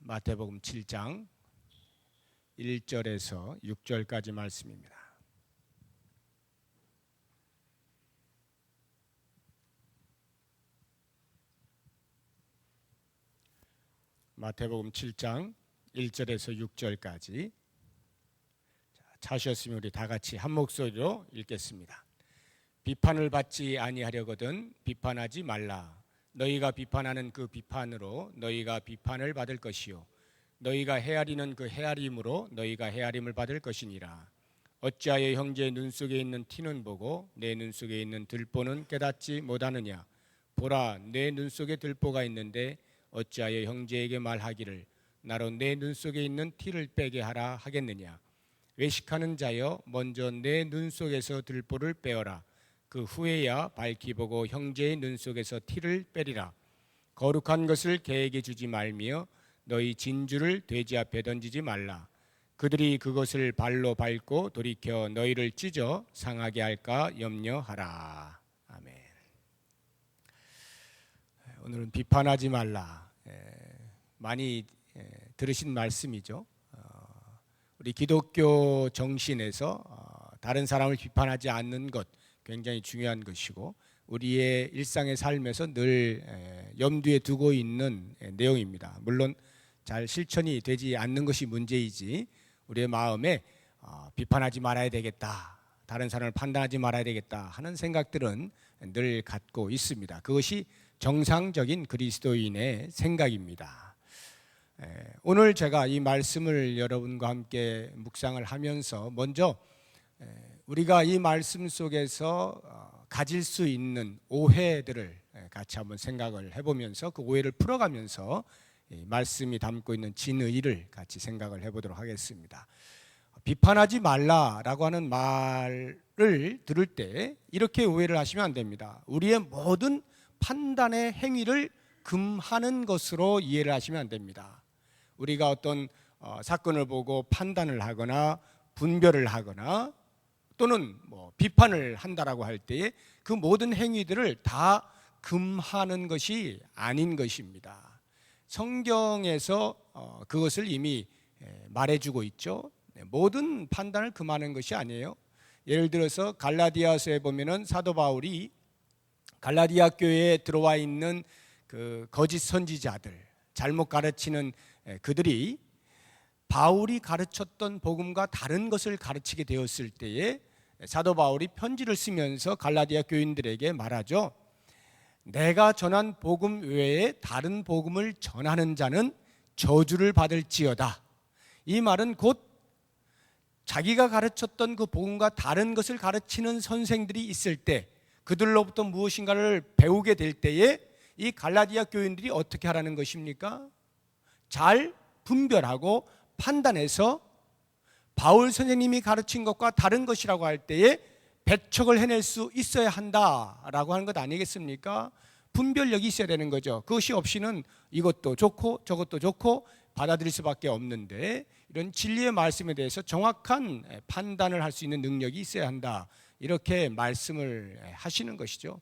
마태복음 7장 1절에서 6절까지 말씀입니다. 마태복음 7장 1절에서 6절까지 찾으셨으면 우리 다 같이 한 목소리로 읽겠습니다. 비판을 받지 아니하려거든 비판하지 말라. 너희가 비판하는 그 비판으로 너희가 비판을 받을 것이요 너희가 헤아리는 그 헤아림으로 너희가 헤아림을 받을 것이니라. 어찌하여 형제의 눈 속에 있는 티는 보고 내 눈 속에 있는 들보는 깨닫지 못하느냐. 보라, 내 눈 속에 들보가 있는데 어찌하여 형제에게 말하기를 나로 내 눈 속에 있는 티를 빼게 하라 하겠느냐. 외식하는 자여 먼저 내 눈 속에서 들보를 빼어라. 그 후에야 밝히 보고 형제의 눈 속에서 티를 빼리라. 거룩한 것을 개에게 주지 말며 너희 진주를 돼지 앞에 던지지 말라. 그들이 그것을 발로 밟고 돌이켜 너희를 찢어 상하게 할까 염려하라. 아멘. 오늘은 비판하지 말라. 많이 들으신 말씀이죠. 우리 기독교 정신에서 다른 사람을 비판하지 않는 것 굉장히 중요한 것이고 우리의 일상의 삶에서 늘 염두에 두고 있는 내용입니다. 물론 잘 실천이 되지 않는 것이 문제이지 우리의 마음에 비판하지 말아야 되겠다, 다른 사람을 판단하지 말아야 되겠다 하는 생각들은 늘 갖고 있습니다. 그것이 정상적인 그리스도인의 생각입니다. 오늘 제가 이 말씀을 여러분과 함께 묵상을 하면서 먼저 우리가 이 말씀 속에서 가질 수 있는 오해들을 같이 한번 생각을 해보면서 그 오해를 풀어가면서 말씀이 담고 있는 진의를 같이 생각을 해보도록 하겠습니다. 비판하지 말라라고 하는 말을 들을 때 이렇게 오해를 하시면 안 됩니다. 우리의 모든 판단의 행위를 금하는 것으로 이해를 하시면 안 됩니다. 우리가 어떤 사건을 보고 판단을 하거나 분별을 하거나 또는 비판을 한다라고 할 때에 그 모든 행위들을 다 금하는 것이 아닌 것입니다. 성경에서 그것을 이미 말해주고 있죠. 모든 판단을 금하는 것이 아니에요. 예를 들어서 갈라디아서에 보면은 사도 바울이 갈라디아 교회에 들어와 있는 그 거짓 선지자들, 잘못 가르치는 그들이 바울이 가르쳤던 복음과 다른 것을 가르치게 되었을 때에 사도 바울이 편지를 쓰면서 갈라디아 교인들에게 말하죠. 내가 전한 복음 외에 다른 복음을 전하는 자는 저주를 받을지어다. 이 말은 곧 자기가 가르쳤던 그 복음과 다른 것을 가르치는 선생들이 있을 때 그들로부터 무엇인가를 배우게 될 때에 이 갈라디아 교인들이 어떻게 하라는 것입니까? 잘 분별하고 판단해서 바울 선생님이 가르친 것과 다른 것이라고 할 때에 배척을 해낼 수 있어야 한다라고 하는 것 아니겠습니까? 분별력이 있어야 되는 거죠. 그것이 없이는 이것도 좋고 저것도 좋고 받아들일 수밖에 없는데 이런 진리의 말씀에 대해서 정확한 판단을 할 수 있는 능력이 있어야 한다. 이렇게 말씀을 하시는 것이죠.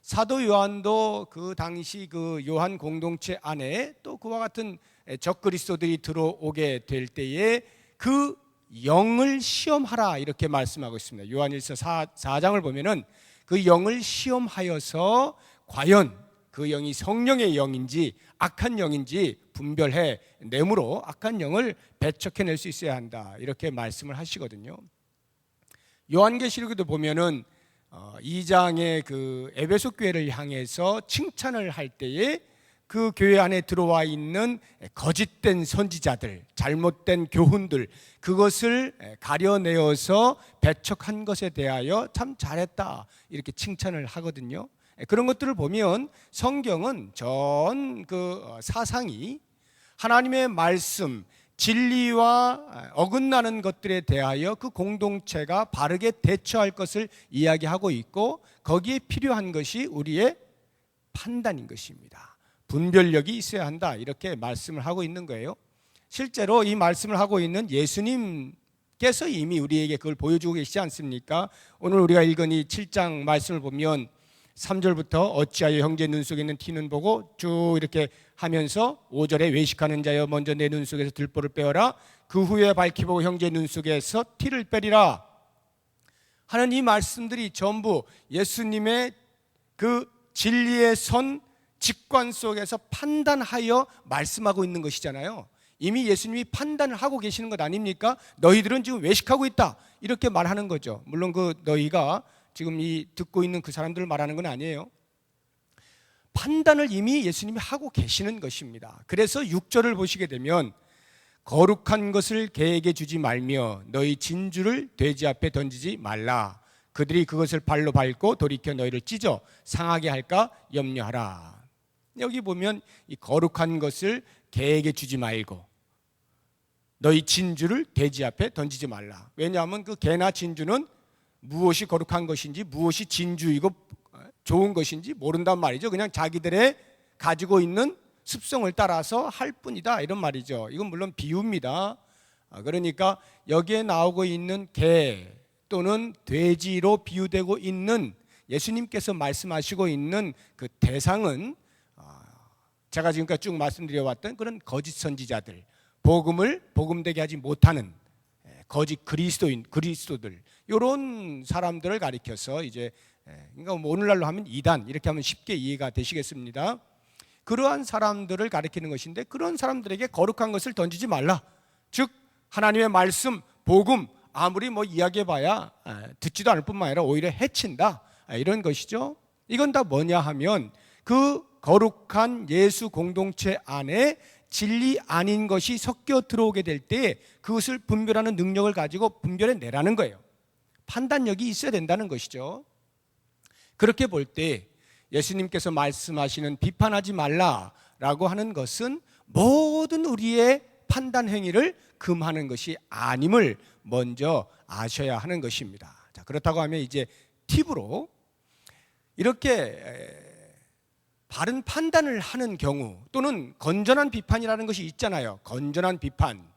사도 요한도 그 당시 그 요한 공동체 안에 또 그와 같은 적그리스도들이 들어오게 될 때에 그 영을 시험하라 이렇게 말씀하고 있습니다. 요한일서 4장을 보면은 그 영을 시험하여서 과연 그 영이 성령의 영인지 악한 영인지 분별해 내므로 악한 영을 배척해낼 수 있어야 한다 이렇게 말씀을 하시거든요. 요한계시록에도 보면은 2장의 그 에베소 교회를 향해서 칭찬을 할 때에 그 교회 안에 들어와 있는 거짓된 선지자들, 잘못된 교훈들 그것을 가려내어서 배척한 것에 대하여 참 잘했다 이렇게 칭찬을 하거든요. 그런 것들을 보면 성경은 전 그 사상이 하나님의 말씀, 진리와 어긋나는 것들에 대하여 그 공동체가 바르게 대처할 것을 이야기하고 있고 거기에 필요한 것이 우리의 판단인 것입니다. 분별력이 있어야 한다 이렇게 말씀을 하고 있는 거예요. 실제로 이 말씀을 하고 있는 예수님께서 이미 우리에게 그걸 보여주고 계시지 않습니까? 오늘 우리가 읽은 이 7장 말씀을 보면 3절부터 어찌하여 형제 눈 속에 있는 티는 보고 쭉 이렇게 하면서 5절에 외식하는 자여 먼저 내 눈 속에서 들보를 빼어라. 그 후에 밝히 보고 형제 눈 속에서 티를 빼리라 하는 이 말씀들이 전부 예수님의 그 진리의 선 직관 속에서 판단하여 말씀하고 있는 것이잖아요. 이미 예수님이 판단을 하고 계시는 것 아닙니까? 너희들은 지금 외식하고 있다 이렇게 말하는 거죠. 물론 그 너희가 지금 이 듣고 있는 그 사람들을 말하는 건 아니에요. 판단을 이미 예수님이 하고 계시는 것입니다. 그래서 6절을 보시게 되면 거룩한 것을 개에게 주지 말며 너희 진주를 돼지 앞에 던지지 말라. 그들이 그것을 발로 밟고 돌이켜 너희를 찢어 상하게 할까 염려하라. 여기 보면 이 거룩한 것을 개에게 주지 말고 너희 진주를 돼지 앞에 던지지 말라. 왜냐하면 그 개나 진주는 무엇이 거룩한 것인지 무엇이 진주이고 좋은 것인지 모른단 말이죠. 그냥 자기들의 가지고 있는 습성을 따라서 할 뿐이다 이런 말이죠. 이건 물론 비유입니다. 그러니까 여기에 나오고 있는 개 또는 돼지로 비유되고 있는 예수님께서 말씀하시고 있는 그 대상은 제가 지금까지 쭉 말씀드려왔던 그런 거짓 선지자들, 복음을 복음되게 하지 못하는 거짓 그리스도들 이런 사람들을 가리켜서 이제 그러니까 뭐 오늘날로 하면 이단 이렇게 하면 쉽게 이해가 되시겠습니다. 그러한 사람들을 가리키는 것인데 그런 사람들에게 거룩한 것을 던지지 말라. 즉 하나님의 말씀, 복음 아무리 뭐 이야기해봐야 듣지도 않을 뿐만 아니라 오히려 해친다 이런 것이죠. 이건 다 뭐냐 하면 그 거룩한 예수 공동체 안에 진리 아닌 것이 섞여 들어오게 될 때 그것을 분별하는 능력을 가지고 분별해 내라는 거예요. 판단력이 있어야 된다는 것이죠. 그렇게 볼 때 예수님께서 말씀하시는 비판하지 말라라고 하는 것은 모든 우리의 판단 행위를 금하는 것이 아님을 먼저 아셔야 하는 것입니다. 자, 그렇다고 하면 이제 팁으로 이렇게 바른 판단을 하는 경우 또는 건전한 비판이라는 것이 있잖아요. 건전한 비판.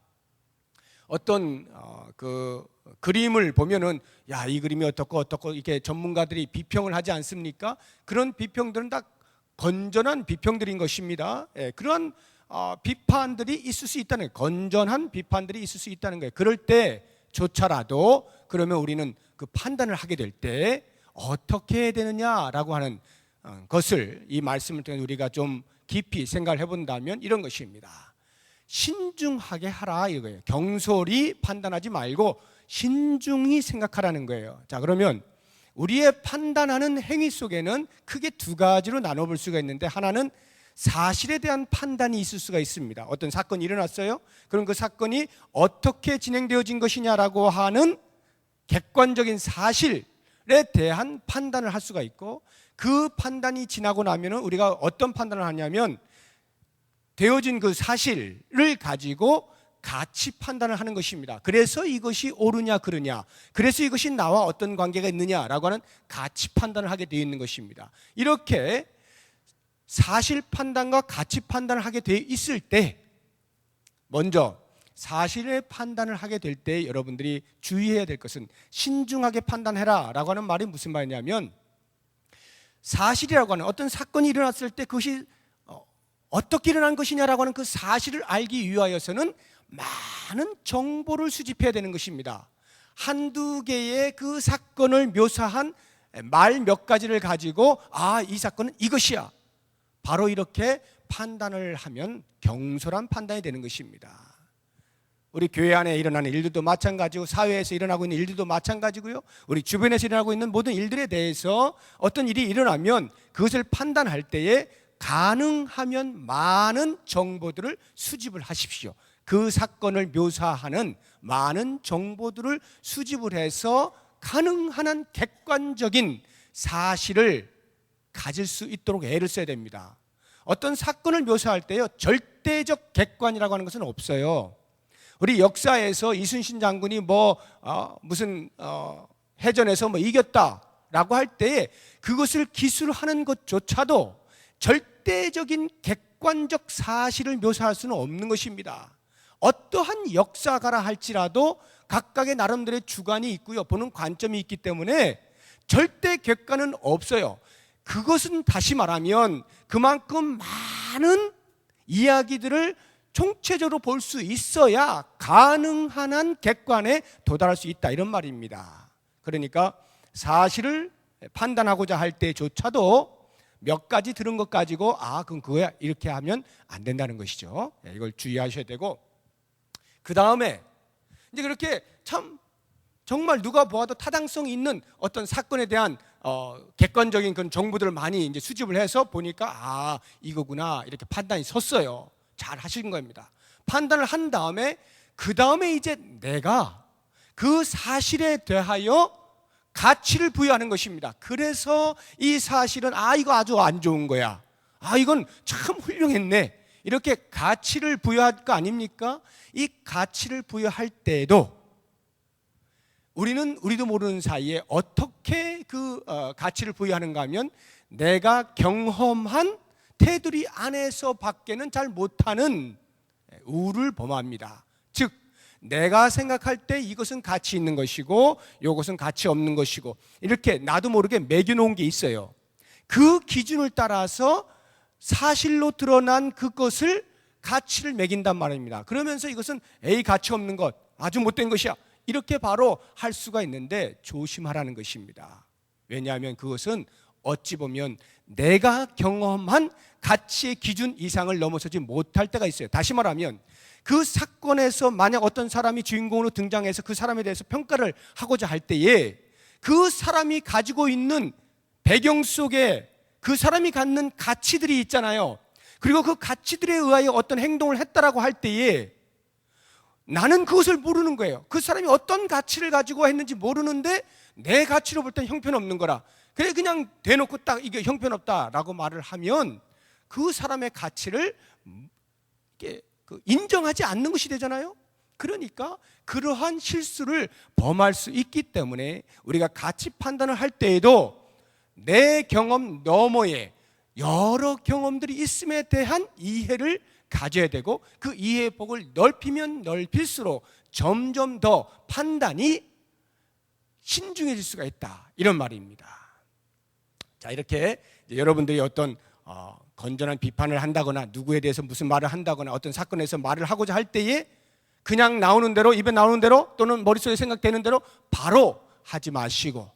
어떤 그 그림을 보면은 야, 이 그림이 어떻고 이렇게 전문가들이 비평을 하지 않습니까? 그런 비평들은 다 건전한 비평들인 것입니다. 그러한 비판들이 있을 수 있다는 거예요. 건전한 비판들이 있을 수 있다는 거예요. 그럴 때조차라도 그러면 우리는 그 판단을 하게 될 때 어떻게 해야 되느냐라고 하는 것을 이 말씀을 통해 우리가 좀 깊이 생각을 해본다면 이런 것입니다. 신중하게 하라 이거예요. 경솔히 판단하지 말고 신중히 생각하라는 거예요. 자, 그러면 우리의 판단하는 행위 속에는 크게 두 가지로 나눠볼 수가 있는데 하나는 사실에 대한 판단이 있을 수가 있습니다. 어떤 사건이 일어났어요. 그럼 그 사건이 어떻게 진행되어진 것이냐라고 하는 객관적인 사실에 대한 판단을 할 수가 있고 그 판단이 지나고 나면 우리가 어떤 판단을 하냐면 되어진 그 사실을 가지고 가치 판단을 하는 것입니다. 그래서 이것이 옳으냐 그르냐, 그래서 이것이 나와 어떤 관계가 있느냐라고 하는 가치 판단을 하게 되어 있는 것입니다. 이렇게 사실 판단과 가치 판단을 하게 되어 있을 때 먼저 사실의 판단을 하게 될 때 여러분들이 주의해야 될 것은 신중하게 판단해라 라고 하는 말이 무슨 말이냐면 사실이라고 하는 어떤 사건이 일어났을 때 그것이 어떻게 일어난 것이냐라고 하는 그 사실을 알기 위하여서는 많은 정보를 수집해야 되는 것입니다. 한두 개의 그 사건을 묘사한 말 몇 가지를 가지고 이 사건은 이것이야 바로 이렇게 판단을 하면 경솔한 판단이 되는 것입니다. 우리 교회 안에 일어나는 일들도 마찬가지고 사회에서 일어나고 있는 일들도 마찬가지고요. 우리 주변에서 일어나고 있는 모든 일들에 대해서 어떤 일이 일어나면 그것을 판단할 때에 가능하면 많은 정보들을 수집을 하십시오. 그 사건을 묘사하는 많은 정보들을 수집을 해서 가능한 한 객관적인 사실을 가질 수 있도록 애를 써야 됩니다. 어떤 사건을 묘사할 때요 절대적 객관이라고 하는 것은 없어요. 우리 역사에서 이순신 장군이 무슨 해전에서 이겼다라고 할 때에 그것을 기술하는 것조차도 절대적인 객관적 사실을 묘사할 수는 없는 것입니다. 어떠한 역사가라 할지라도 각각의 나름대로의 주관이 있고요 보는 관점이 있기 때문에 절대 객관은 없어요. 그것은 다시 말하면 그만큼 많은 이야기들을 총체적으로 볼 수 있어야 가능한 한 객관에 도달할 수 있다, 이런 말입니다. 그러니까 사실을 판단하고자 할 때조차도 몇 가지 들은 것 가지고 그럼 그거야 이렇게 하면 안 된다는 것이죠. 이걸 주의하셔야 되고, 그 다음에 이제 그렇게 참 정말 누가 보아도 타당성이 있는 어떤 사건에 대한 객관적인 그런 정보들을 많이 이제 수집을 해서 보니까 이거구나 이렇게 판단이 섰어요. 잘 하신 겁니다. 판단을 한 다음에 그 다음에 이제 내가 그 사실에 대하여 가치를 부여하는 것입니다. 그래서 이 사실은 이거 아주 안 좋은 거야, 이건 참 훌륭했네, 이렇게 가치를 부여할 거 아닙니까? 이 가치를 부여할 때에도 우리도 모르는 사이에 어떻게 그 가치를 부여하는가 하면 내가 경험한 테두리 안에서 밖에는 잘 못하는 우를 범합니다. 즉 내가 생각할 때 이것은 가치 있는 것이고 이것은 가치 없는 것이고, 이렇게 나도 모르게 매겨놓은 게 있어요. 그 기준을 따라서 사실로 드러난 그것을 가치를 매긴단 말입니다. 그러면서 이것은 가치 없는 것, 아주 못된 것이야, 이렇게 바로 할 수가 있는데 조심하라는 것입니다. 왜냐하면 그것은 어찌 보면 내가 경험한 가치의 기준 이상을 넘어서지 못할 때가 있어요. 다시 말하면 그 사건에서 만약 어떤 사람이 주인공으로 등장해서 그 사람에 대해서 평가를 하고자 할 때에 그 사람이 가지고 있는 배경 속에 그 사람이 갖는 가치들이 있잖아요. 그리고 그 가치들에 의하여 어떤 행동을 했다라고 할 때에 나는 그것을 모르는 거예요. 그 사람이 어떤 가치를 가지고 했는지 모르는데 내 가치로 볼 땐 형편없는 거라, 그래 그냥 대놓고 딱 이게 형편없다라고 말을 하면 그 사람의 가치를 인정하지 않는 것이 되잖아요. 그러니까 그러한 실수를 범할 수 있기 때문에 우리가 가치 판단을 할 때에도 내 경험 너머에 여러 경험들이 있음에 대한 이해를 가져야 되고, 그 이해의 폭을 넓히면 넓힐수록 점점 더 판단이 신중해질 수가 있다, 이런 말입니다. 자, 이렇게 여러분들이 어떤 건전한 비판을 한다거나 누구에 대해서 무슨 말을 한다거나 어떤 사건에서 말을 하고자 할 때에 그냥 나오는 대로, 입에 나오는 대로 또는 머릿속에 생각되는 대로 바로 하지 마시고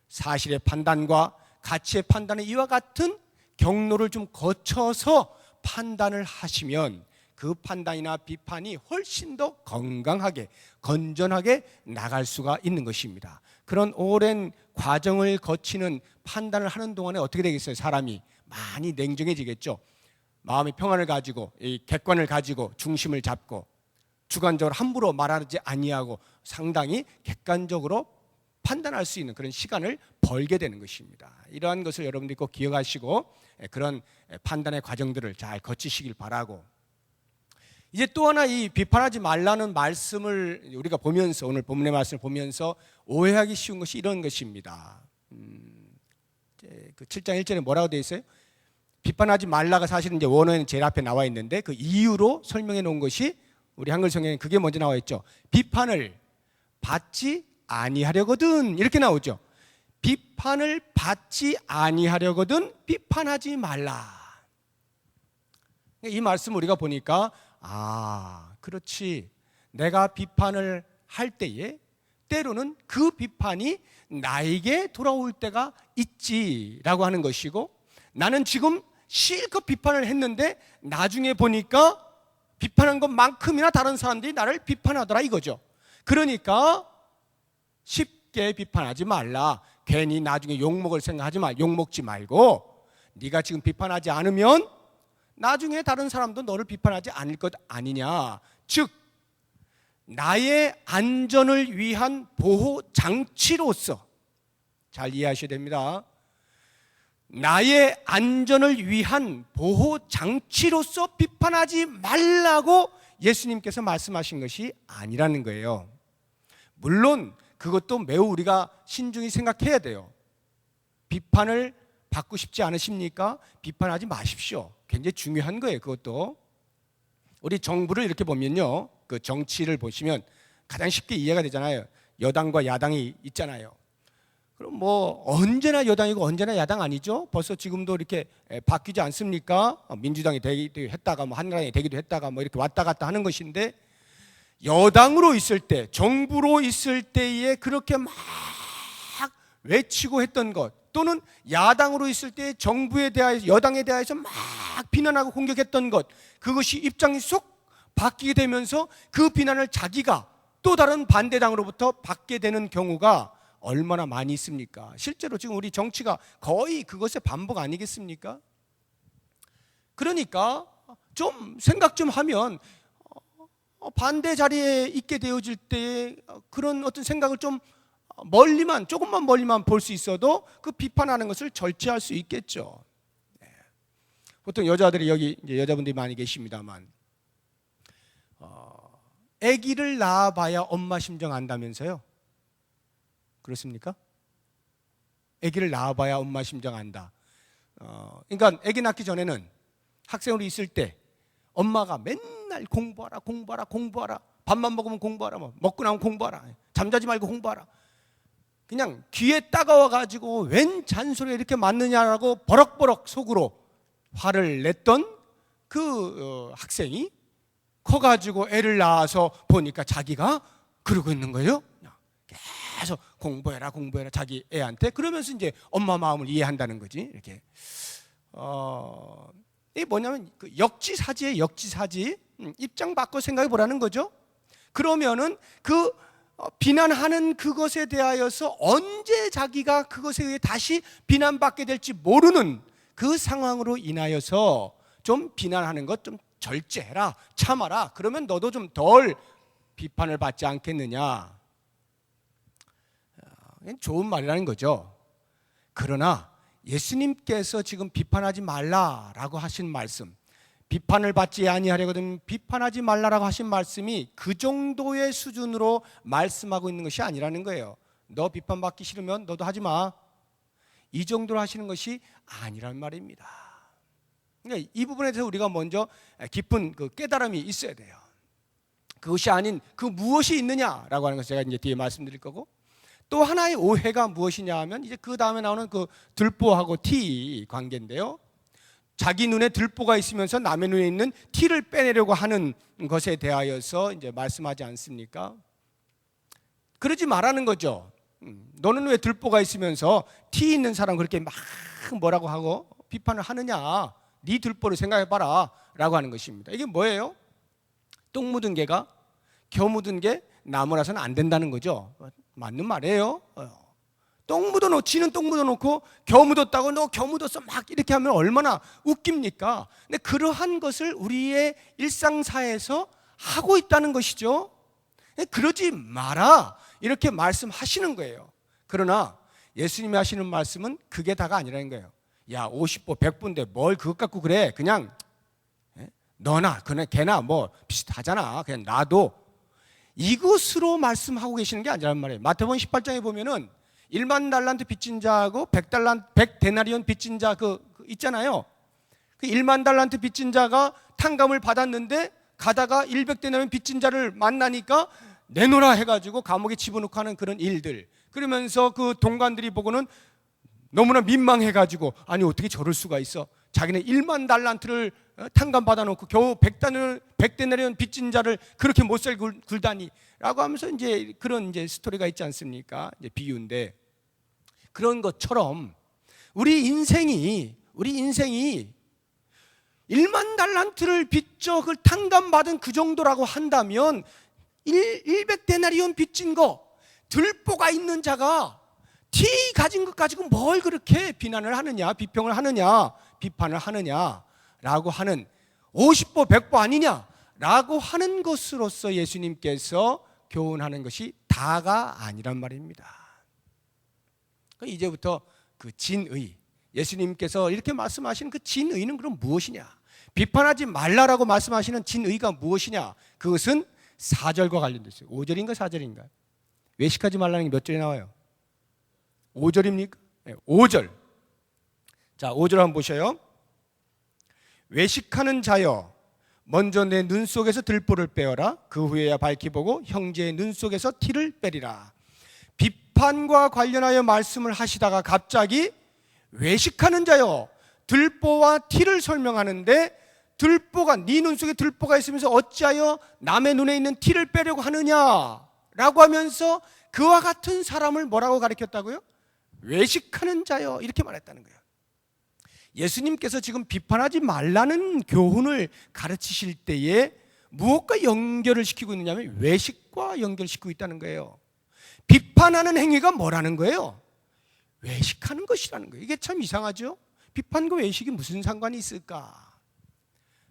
사실의 판단과 가치의 판단은 이와 같은 경로를 좀 거쳐서 판단을 하시면 그 판단이나 비판이 훨씬 더 건강하게 건전하게 나갈 수가 있는 것입니다. 그런 오랜 과정을 거치는 판단을 하는 동안에 어떻게 되겠어요? 사람이 많이 냉정해지겠죠. 마음의 평안을 가지고 이 객관을 가지고 중심을 잡고 주관적으로 함부로 말하지 아니하고 상당히 객관적으로 판단할 수 있는 그런 시간을 벌게 되는 것입니다. 이러한 것을 여러분들이 꼭 기억하시고 그런 판단의 과정들을 잘 거치시길 바라고, 이제 또 하나 이 비판하지 말라는 말씀을 우리가 보면서 오늘 본문의 말씀을 보면서 오해하기 쉬운 것이 이런 것입니다. 그 7장 1절에 뭐라고 되어 있어요? 비판하지 말라가 사실은 이제 원어에는 제일 앞에 나와 있는데 그 이유로 설명해 놓은 것이 우리 한글 성경에 그게 먼저 나와 있죠. 비판을 받지 아니하려거든, 이렇게 나오죠. 비판을 받지 아니하려거든 비판하지 말라. 이 말씀 우리가 보니까 그렇지, 내가 비판을 할 때에 때로는 그 비판이 나에게 돌아올 때가 있지라고 하는 것이고, 나는 지금 실컷 비판을 했는데 나중에 보니까 비판한 것만큼이나 다른 사람들이 나를 비판하더라, 이거죠. 그러니까 쉽게 비판하지 말라. 괜히 나중에 욕먹을 생각하지 마. 욕먹지 말고 네가 지금 비판하지 않으면 나중에 다른 사람도 너를 비판하지 않을 것 아니냐. 즉 나의 안전을 위한 보호 장치로서, 잘 이해하셔야 됩니다. 나의 안전을 위한 보호 장치로서 비판하지 말라고 예수님께서 말씀하신 것이 아니라는 거예요. 물론 그것도 매우 우리가 신중히 생각해야 돼요. 비판을 받고 싶지 않으십니까? 비판하지 마십시오. 굉장히 중요한 거예요. 그것도 우리 정부를 이렇게 보면요, 그 정치를 보시면 가장 쉽게 이해가 되잖아요. 여당과 야당이 있잖아요. 그럼 뭐 언제나 여당이고 언제나 야당 아니죠? 벌써 지금도 이렇게 바뀌지 않습니까? 민주당이 되기도 했다가 뭐 한나라당이 되기도 했다가 뭐 이렇게 왔다 갔다 하는 것인데, 여당으로 있을 때, 정부로 있을 때에 그렇게 막 외치고 했던 것, 또는 야당으로 있을 때 정부에 대하여, 여당에 대해서 막 비난하고 공격했던 것, 그것이 입장이 쏙 바뀌게 되면서 그 비난을 자기가 또 다른 반대당으로부터 받게 되는 경우가 얼마나 많이 있습니까? 실제로 지금 우리 정치가 거의 그것의 반복 아니겠습니까? 그러니까 좀 생각 좀 하면 반대 자리에 있게 되어질 때 그런 어떤 생각을 좀 멀리만, 조금만 멀리만 볼 수 있어도 그 비판하는 것을 절제할 수 있겠죠. 보통 여자들이, 여기 이제 여자분들이 많이 계십니다만, 아기를 낳아봐야 엄마 심정 안다면서요? 그렇습니까? 아기를 낳아봐야 엄마 심정 안다. 그러니까 아기 낳기 전에는, 학생으로 있을 때 엄마가 맨날 공부하라, 공부하라, 공부하라, 밥만 먹으면 공부하라, 뭐 먹고 나면 공부하라, 잠자지 말고 공부하라, 그냥 귀에 따가워가지고 웬 잔소리가 이렇게 맞느냐라고 버럭버럭 속으로 화를 냈던 그 학생이 커가지고 애를 낳아서 보니까 자기가 그러고 있는 거예요. 계속 공부해라, 공부해라, 자기 애한테. 그러면서 이제 엄마 마음을 이해한다는 거지. 이렇게 이게 뭐냐면 그 역지사지예요. 역지사지. 입장 바꿔 생각해 보라는 거죠. 그러면은 그 비난하는 그것에 대하여서 언제 자기가 그것에 의해 다시 비난받게 될지 모르는 그 상황으로 인하여서 좀 비난하는 것 좀 절제해라, 참아라. 그러면 너도 좀 덜 비판을 받지 않겠느냐. 좋은 말이라는 거죠. 그러나 예수님께서 지금 비판하지 말라라고 하신 말씀, 비판을 받지 아니하려거든 비판하지 말라라고 하신 말씀이 그 정도의 수준으로 말씀하고 있는 것이 아니라는 거예요. 너 비판받기 싫으면 너도 하지 마, 이 정도로 하시는 것이 아니란 말입니다. 그러니까 이 부분에 대해서 우리가 먼저 깊은 그 깨달음이 있어야 돼요. 그것이 아닌 그 무엇이 있느냐라고 하는 것을 제가 이제 뒤에 말씀드릴 거고, 또 하나의 오해가 무엇이냐 하면 이제 그 다음에 나오는 그 들보하고 티 관계인데요. 자기 눈에 들보가 있으면서 남의 눈에 있는 티를 빼내려고 하는 것에 대하여서 이제 말씀하지 않습니까? 그러지 말라는 거죠. 너는 왜 들보가 있으면서 티 있는 사람 그렇게 막 뭐라고 하고 비판을 하느냐? 네 들보를 생각해봐라 라고 하는 것입니다. 이게 뭐예요? 똥 묻은 개가 겨 묻은 게 나무라서는 안 된다는 거죠. 맞는 말이에요. 똥 묻어놓고, 지는 똥 묻어놓고 겨 묻었다고 너 겨 묻었어 막 이렇게 하면 얼마나 웃깁니까? 근데 그러한 것을 우리의 일상사에서 하고 있다는 것이죠. 그러지 마라 이렇게 말씀하시는 거예요. 그러나 예수님이 하시는 말씀은 그게 다가 아니라는 거예요. 야, 50보 100보인데 뭘 그것 갖고 그래. 그냥 너나 그냥 걔나 뭐 비슷하잖아. 그냥 놔도. 이것으로 말씀하고 계시는 게 아니란 말이에요. 마태복음 18장에 보면은 1만 달란트 빚진 자하고 100데나리온 빚진 자 그 있잖아요. 그 1만 달란트 빚진 자가 탕감을 받았는데 가다가 100데나리온 빚진 자를 만나니까 내놓으라 해가지고 감옥에 집어넣고 하는 그런 일들. 그러면서 그 동관들이 보고는 너무나 민망해가지고 아니 어떻게 저럴 수가 있어. 자기네 1만 달란트를 탕감 받아놓고 겨우 100데나리온 빚진 자를 그렇게 못살 굴다니 라고 하면서 이제 그런 이제 스토리가 있지 않습니까? 이제 비유인데, 그런 것처럼 우리 인생이 1만 달란트를 빚져 그걸 탕감받은 그 정도라고 한다면 100데나리온 빚진 거 들보가 있는 자가 티 가진 것 가지고 뭘 그렇게 비난을 하느냐, 비평을 하느냐, 비판을 하느냐라고 하는 50보 100보 아니냐라고 하는 것으로서 예수님께서 교훈하는 것이 다가 아니란 말입니다. 이제부터 그 진의, 예수님께서 이렇게 말씀하시는 그 진의는 그럼 무엇이냐? 비판하지 말라라고 말씀하시는 진의가 무엇이냐? 그것은 4절과 관련되어 있어요. 5절인가 4절인가? 외식하지 말라는 게 몇 절에 나와요? 5절입니까? 네, 5절. 자, 5절 한번 보셔요. 외식하는 자여, 먼저 내 눈 속에서 들보를 빼어라. 그 후에야 밝히 보고 형제의 눈 속에서 티를 빼리라. 비판과 관련하여 말씀을 하시다가 갑자기 외식하는 자여, 들보와 티를 설명하는데, 들보가, 네 눈 속에 들보가 있으면서 어찌하여 남의 눈에 있는 티를 빼려고 하느냐라고 하면서 그와 같은 사람을 뭐라고 가리켰다고요? 외식하는 자여, 이렇게 말했다는 거예요. 예수님께서 지금 비판하지 말라는 교훈을 가르치실 때에 무엇과 연결을 시키고 있느냐면 외식과 연결시키고 있다는 거예요. 비판하는 행위가 뭐라는 거예요? 외식하는 것이라는 거예요. 이게 참 이상하죠? 비판과 외식이 무슨 상관이 있을까?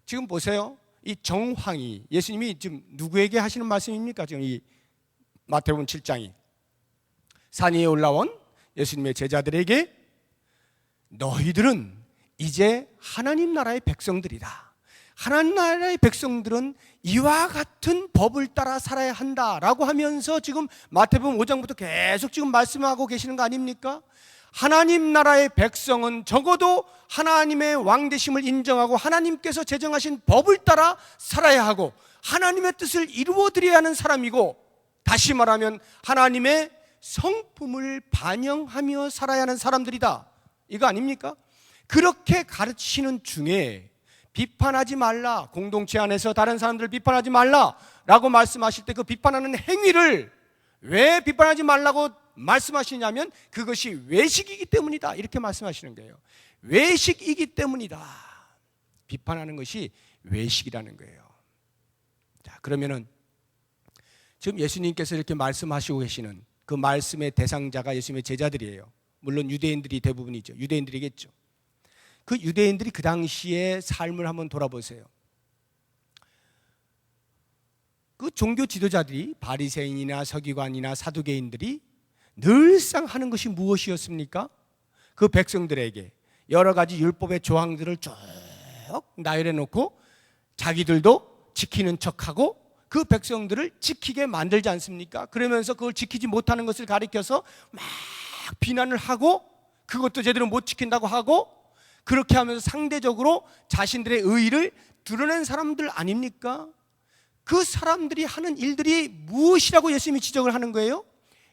지금 보세요. 이 정황이, 예수님이 지금 누구에게 하시는 말씀입니까? 지금 이 마태복음 7장이 산 위에 올라온 예수님의 제자들에게 너희들은 이제 하나님 나라의 백성들이다. 하나님 나라의 백성들은 이와 같은 법을 따라 살아야 한다라고 하면서 지금 마태복음 5장부터 계속 지금 말씀하고 계시는 거 아닙니까? 하나님 나라의 백성은 적어도 하나님의 왕되심을 인정하고 하나님께서 제정하신 법을 따라 살아야 하고 하나님의 뜻을 이루어드려야 하는 사람이고, 다시 말하면 하나님의 성품을 반영하며 살아야 하는 사람들이다, 이거 아닙니까? 그렇게 가르치시는 중에 비판하지 말라, 공동체 안에서 다른 사람들을 비판하지 말라라고 말씀하실 때 그 비판하는 행위를 왜 비판하지 말라고 말씀하시냐면 그것이 외식이기 때문이다, 이렇게 말씀하시는 거예요. 외식이기 때문이다. 비판하는 것이 외식이라는 거예요. 자, 그러면은 지금 예수님께서 이렇게 말씀하시고 계시는 그 말씀의 대상자가 예수님의 제자들이에요. 물론 유대인들이 대부분이죠. 유대인들이겠죠. 그 유대인들이 그 당시의 삶을 한번 돌아보세요. 그 종교 지도자들이, 바리새인이나 서기관이나 사두개인들이 늘상 하는 것이 무엇이었습니까? 그 백성들에게 여러 가지 율법의 조항들을 쭉 나열해 놓고 자기들도 지키는 척하고 그 백성들을 지키게 만들지 않습니까? 그러면서 그걸 지키지 못하는 것을 가리켜서 막 비난을 하고 그것도 제대로 못 지킨다고 하고, 그렇게 하면서 상대적으로 자신들의 의의를 드러낸 사람들 아닙니까? 그 사람들이 하는 일들이 무엇이라고 예수님이 지적을 하는 거예요?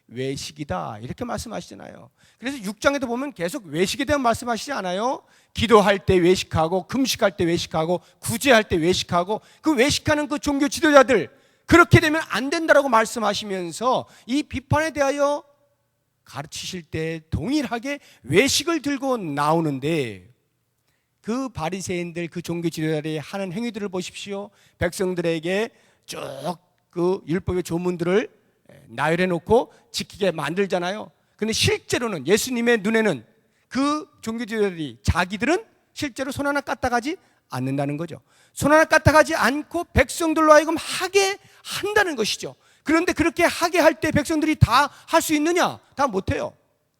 외식이다, 이렇게 말씀하시잖아요. 그래서 6장에도 보면 계속 외식에 대한 말씀하시지 않아요? 기도할 때 외식하고, 금식할 때 외식하고, 구제할 때 외식하고, 그 외식하는 그 종교 지도자들, 그렇게 되면 안 된다라고 말씀하시면서 이 비판에 대하여 가르치실 때 동일하게 외식을 들고 나오는데, 그 바리새인들, 그 종교 지도자들이 하는 행위들을 보십시오. 백성들에게 쭉 그 율법의 조문들을 나열해 놓고 지키게 만들잖아요. 근데 실제로는 예수님의 눈에는 그 종교 지도자들이, 자기들은 실제로 손 하나 까딱하지 않는다는 거죠. 손 하나 까딱하지 않고 백성들로 하여금 하게 한다는 것이죠. 그런데 그렇게 하게 할 때 백성들이 다 할 수 있느냐? 다 못해요.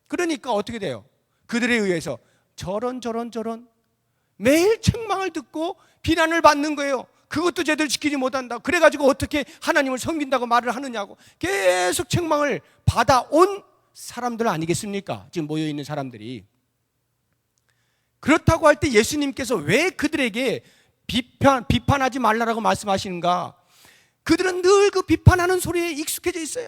그러니까 어떻게 돼요? 그들에 의해서 저런 매일 책망을 듣고 비난을 받는 거예요. 그것도 제대로 지키지 못한다. 그래가지고 어떻게 하나님을 섬긴다고 말을 하느냐고 계속 책망을 받아온 사람들 아니겠습니까? 지금 모여있는 사람들이. 그렇다고 할 때 예수님께서 왜 그들에게 비판하지 말라라고 말씀하시는가? 그들은 늘 그 비판하는 소리에 익숙해져 있어요.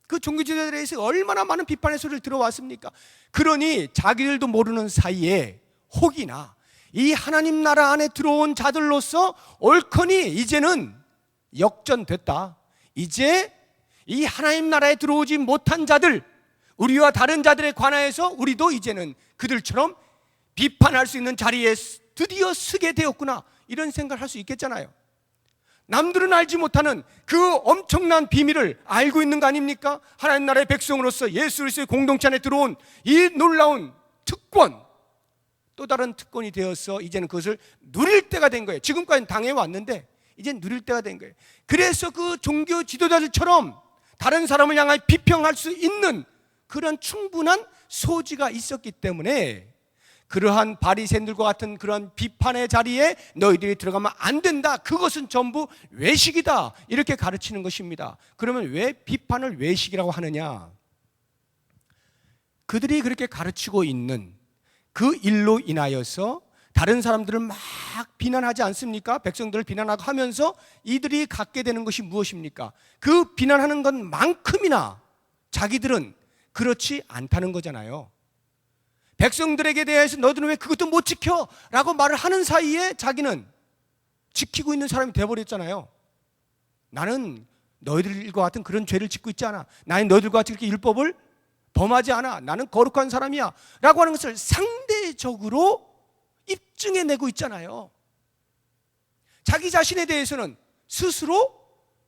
그 종교지도자들에 대해서 얼마나 많은 비판의 소리를 들어왔습니까? 그러니 자기들도 모르는 사이에 혹이나 이 하나님 나라 안에 들어온 자들로서 옳거니 이제는 역전됐다. 이제 이 하나님 나라에 들어오지 못한 자들, 우리와 다른 자들에 관하여서 우리도 이제는 그들처럼 비판할 수 있는 자리에 드디어 서게 되었구나, 이런 생각을 할 수 있겠잖아요. 남들은 알지 못하는 그 엄청난 비밀을 알고 있는 거 아닙니까? 하나님 나라의 백성으로서 예수 그리스도의 공동체 안에 들어온 이 놀라운 특권, 또 다른 특권이 되어서 이제는 그것을 누릴 때가 된 거예요. 지금까지는 당해왔는데 이제 누릴 때가 된 거예요. 그래서 그 종교 지도자들처럼 다른 사람을 향하여 비평할 수 있는 그런 충분한 소지가 있었기 때문에 그러한 바리새인들과 같은 그런 비판의 자리에 너희들이 들어가면 안 된다, 그것은 전부 외식이다, 이렇게 가르치는 것입니다. 그러면 왜 비판을 외식이라고 하느냐? 그들이 그렇게 가르치고 있는 그 일로 인하여서 다른 사람들을 막 비난하지 않습니까? 백성들을 비난하고 하면서 이들이 갖게 되는 것이 무엇입니까? 그 비난하는 것만큼이나 자기들은 그렇지 않다는 거잖아요. 백성들에게 대해서 너희들은 왜 그것도 못 지켜? 라고 말을 하는 사이에 자기는 지키고 있는 사람이 돼버렸잖아요. 나는 너희들과 같은 그런 죄를 짓고 있지 않아. 나는 너희들과 같이 이렇게 율법을 범하지 않아. 나는 거룩한 사람이야 라고 하는 것을 상대적으로 입증해내고 있잖아요. 자기 자신에 대해서는 스스로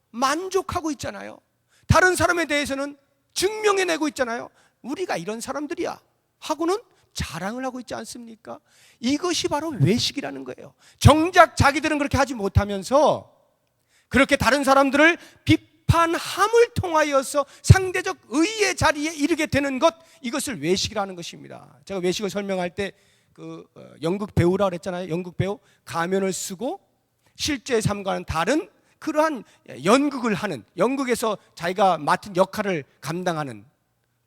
만족하고 있잖아요. 다른 사람에 대해서는 증명해내고 있잖아요. 우리가 이런 사람들이야 하고는 자랑을 하고 있지 않습니까? 이것이 바로 외식이라는 거예요. 정작 자기들은 그렇게 하지 못하면서 그렇게 다른 사람들을 비판함을 통하여서 상대적 의의 자리에 이르게 되는 것, 이것을 외식이라는 것입니다. 제가 외식을 설명할 때 연극 배우라 그랬잖아요. 연극 배우, 가면을 쓰고 실제 삶과는 다른 그러한 연극을 하는, 연극에서 자기가 맡은 역할을 감당하는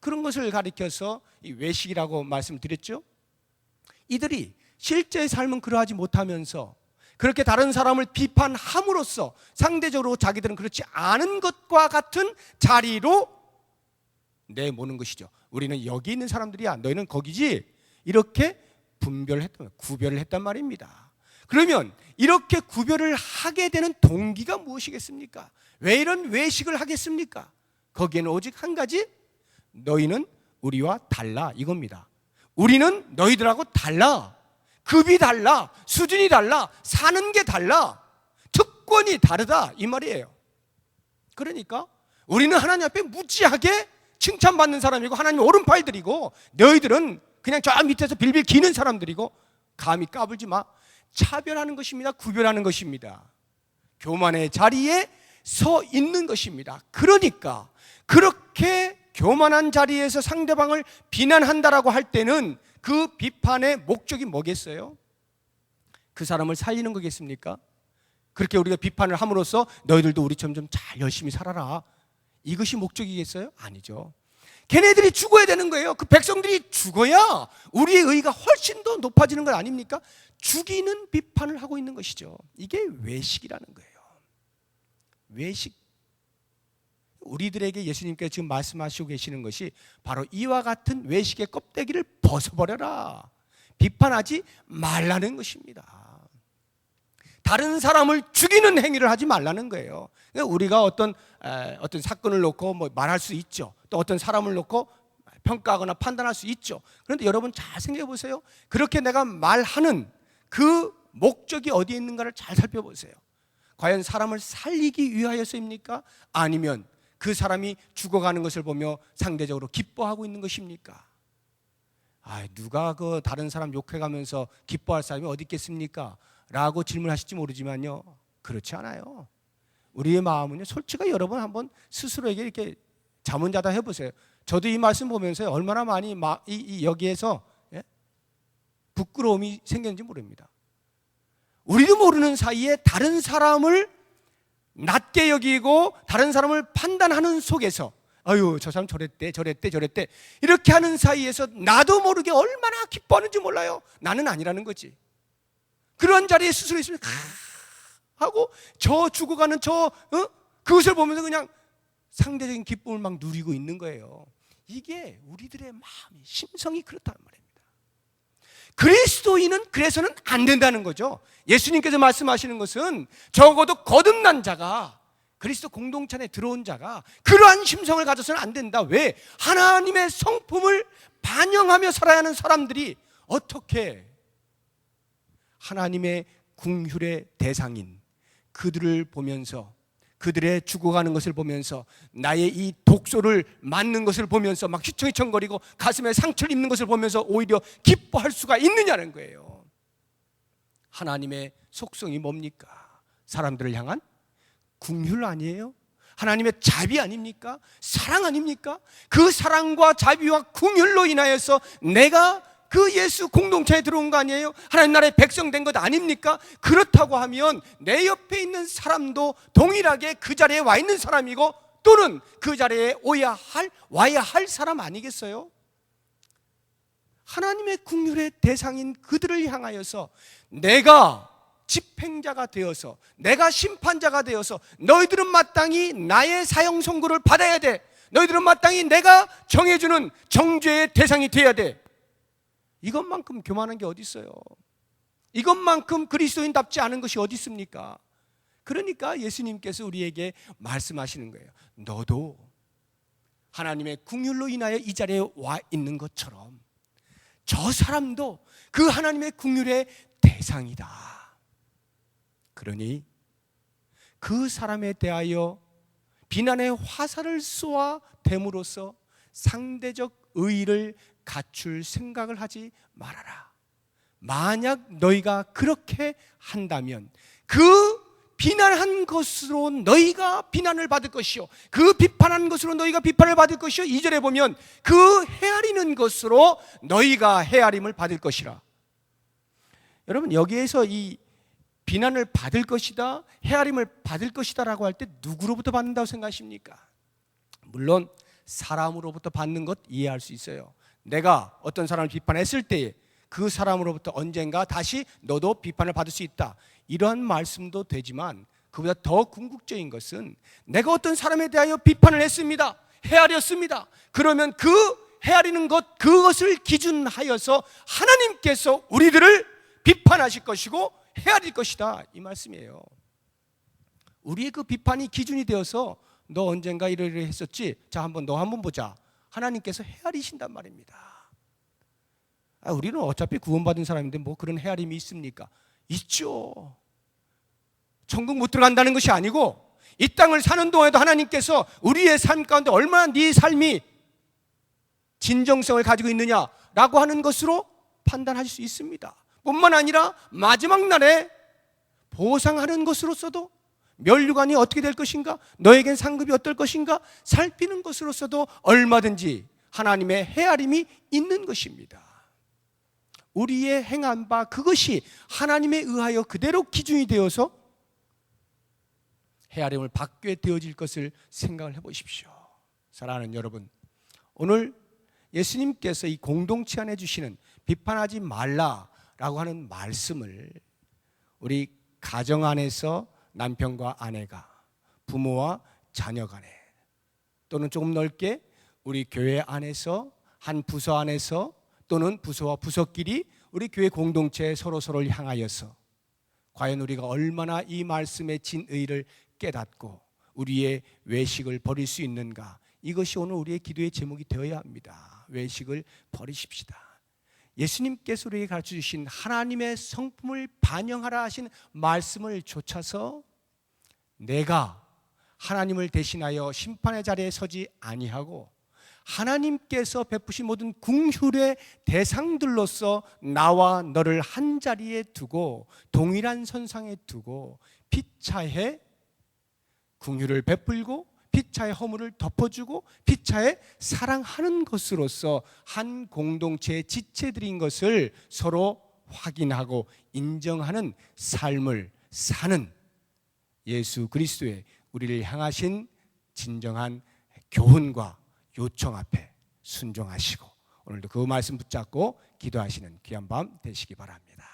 그런 것을 가리켜서 이 외식이라고 말씀드렸죠. 이들이 실제 삶은 그러하지 못하면서 그렇게 다른 사람을 비판함으로써 상대적으로 자기들은 그렇지 않은 것과 같은 자리로 내모는 것이죠. 우리는 여기 있는 사람들이야, 너희는 거기지, 이렇게 구별을 했단 말입니다. 그러면 이렇게 구별을 하게 되는 동기가 무엇이겠습니까? 왜 이런 외식을 하겠습니까? 거기에는 오직 한 가지, 너희는 우리와 달라, 이겁니다. 우리는 너희들하고 달라. 급이 달라, 수준이 달라, 사는 게 달라, 특권이 다르다, 이 말이에요. 그러니까 우리는 하나님 앞에 무지하게 칭찬받는 사람이고 하나님 오른팔들이고, 너희들은 그냥 저 밑에서 빌빌 기는 사람들이고, 감히 까불지 마. 차별하는 것입니다. 구별하는 것입니다. 교만의 자리에 서 있는 것입니다. 그러니까 그렇게 교만한 자리에서 상대방을 비난한다라고 할 때는 그 비판의 목적이 뭐겠어요? 그 사람을 살리는 거겠습니까? 그렇게 우리가 비판을 함으로써 너희들도 우리처럼 좀 잘 열심히 살아라, 이것이 목적이겠어요? 아니죠. 걔네들이 죽어야 되는 거예요. 그 백성들이 죽어야 우리의 의의가 훨씬 더 높아지는 것 아닙니까? 죽이는 비판을 하고 있는 것이죠. 이게 외식이라는 거예요. 외식. 우리들에게 예수님께서 지금 말씀하시고 계시는 것이 바로 이와 같은 외식의 껍데기를 벗어버려라, 비판하지 말라는 것입니다. 다른 사람을 죽이는 행위를 하지 말라는 거예요. 우리가 어떤 사건을 놓고 말할 수 있죠. 또 어떤 사람을 놓고 평가하거나 판단할 수 있죠. 그런데 여러분 잘 생각해 보세요. 그렇게 내가 말하는 그 목적이 어디에 있는가를 잘 살펴보세요. 과연 사람을 살리기 위하여서입니까? 아니면 그 사람이 죽어가는 것을 보며 상대적으로 기뻐하고 있는 것입니까? 누가 그 다른 사람 욕해가면서 기뻐할 사람이 어디 있겠습니까? 라고 질문하실지 모르지만요, 그렇지 않아요. 우리의 마음은요, 솔직히 여러분 한번 스스로에게 이렇게 자문자답 해보세요. 저도 이 말씀 보면서 얼마나 많이 여기에서 부끄러움이 생겼는지 모릅니다. 우리도 모르는 사이에 다른 사람을 낮게 여기고 다른 사람을 판단하는 속에서, 아유 저 사람 저랬대 이렇게 하는 사이에서 나도 모르게 얼마나 기뻐하는지 몰라요. 나는 아니라는 거지. 그런 자리에 스스로 있으면 하고 저 죽어가는 그것을 보면서 그냥 상대적인 기쁨을 막 누리고 있는 거예요. 이게 우리들의 마음이, 심성이 그렇단 말입니다. 그리스도인은 그래서는 안 된다는 거죠. 예수님께서 말씀하시는 것은 적어도 거듭난 자가, 그리스도 공동체 안에 들어온 자가 그러한 심성을 가져서는 안 된다. 왜? 하나님의 성품을 반영하며 살아야 하는 사람들이 어떻게 하나님의 긍휼의 대상인 그들을 보면서, 그들의 죽어가는 것을 보면서, 나의 이 독소를 맞는 것을 보면서 막 휘청휘청거리고 가슴에 상처를 입는 것을 보면서 오히려 기뻐할 수가 있느냐는 거예요. 하나님의 속성이 뭡니까? 사람들을 향한 긍휼 아니에요? 하나님의 자비 아닙니까? 사랑 아닙니까? 그 사랑과 자비와 긍휼로 인하여서 내가 그 예수 공동체에 들어온 거 아니에요? 하나님 나라의 백성 된 것 아닙니까? 그렇다고 하면 내 옆에 있는 사람도 동일하게 그 자리에 와 있는 사람이고, 또는 그 자리에 와야 할 사람 아니겠어요? 하나님의 긍휼의 대상인 그들을 향하여서 내가 집행자가 되어서, 내가 심판자가 되어서 너희들은 마땅히 나의 사형 선고를 받아야 돼, 너희들은 마땅히 내가 정해주는 정죄의 대상이 돼야 돼. 이것만큼 교만한 게 어디 있어요? 이것만큼 그리스도인답지 않은 것이 어디 있습니까? 그러니까 예수님께서 우리에게 말씀하시는 거예요. 너도 하나님의 긍휼로 인하여 이 자리에 와 있는 것처럼 저 사람도 그 하나님의 긍휼의 대상이다. 그러니 그 사람에 대하여 비난의 화살을 쏘아 댐으로써 상대적 의의를 갖출 생각을 하지 말아라. 만약 너희가 그렇게 한다면 그 비난한 것으로 너희가 비난을 받을 것이요, 그 비판한 것으로 너희가 비판을 받을 것이요, 2절에 보면 그 헤아리는 것으로 너희가 헤아림을 받을 것이라. 여러분, 여기에서 이 비난을 받을 것이다, 헤아림을 받을 것이다 라고 할 때 누구로부터 받는다고 생각하십니까? 물론 사람으로부터 받는 것 이해할 수 있어요. 내가 어떤 사람을 비판했을 때 그 사람으로부터 언젠가 다시 너도 비판을 받을 수 있다, 이러한 말씀도 되지만 그보다 더 궁극적인 것은 내가 어떤 사람에 대하여 비판을 했습니다, 헤아렸습니다. 그러면 그 헤아리는 것, 그것을 기준하여서 하나님께서 우리들을 비판하실 것이고 헤아릴 것이다, 이 말씀이에요. 우리의 그 비판이 기준이 되어서 너 언젠가 이러이러 했었지, 자 한번 너 한번 보자, 하나님께서 헤아리신단 말입니다. 우리는 어차피 구원받은 사람인데 뭐 그런 헤아림이 있습니까? 있죠. 천국 못 들어간다는 것이 아니고 이 땅을 사는 동안에도 하나님께서 우리의 삶 가운데 얼마나 네 삶이 진정성을 가지고 있느냐라고 하는 것으로 판단할 수 있습니다. 뿐만 아니라 마지막 날에 보상하는 것으로서도, 면류관이 어떻게 될 것인가, 너에겐 상급이 어떨 것인가 살피는 것으로서도 얼마든지 하나님의 헤아림이 있는 것입니다. 우리의 행한 바 그것이 하나님에 의하여 그대로 기준이 되어서 헤아림을 받게 되어질 것을 생각을 해보십시오. 사랑하는 여러분, 오늘 예수님께서 이 공동체 안에 주시는 비판하지 말라라고 하는 말씀을 우리 가정 안에서 남편과 아내가, 부모와 자녀 간에, 또는 조금 넓게 우리 교회 안에서, 한 부서 안에서, 또는 부서와 부서끼리 우리 교회 공동체에 서로서로를 향하여서 과연 우리가 얼마나 이 말씀의 진의를 깨닫고 우리의 외식을 버릴 수 있는가, 이것이 오늘 우리의 기도의 제목이 되어야 합니다. 외식을 버리십시다. 예수님께서 우리에게 가르쳐 주신 하나님의 성품을 반영하라 하신 말씀을 좇아서 내가 하나님을 대신하여 심판의 자리에 서지 아니하고 하나님께서 베푸신 모든 긍휼의 대상들로서 나와 너를 한 자리에 두고 동일한 선상에 두고 피차에 긍휼을 베풀고 피차의 허물을 덮어주고 피차에 사랑하는 것으로서 한 공동체의 지체들인 것을 서로 확인하고 인정하는 삶을 사는 예수 그리스도의 우리를 향하신 진정한 교훈과 요청 앞에 순종하시고 오늘도 그 말씀 붙잡고 기도하시는 귀한 밤 되시기 바랍니다.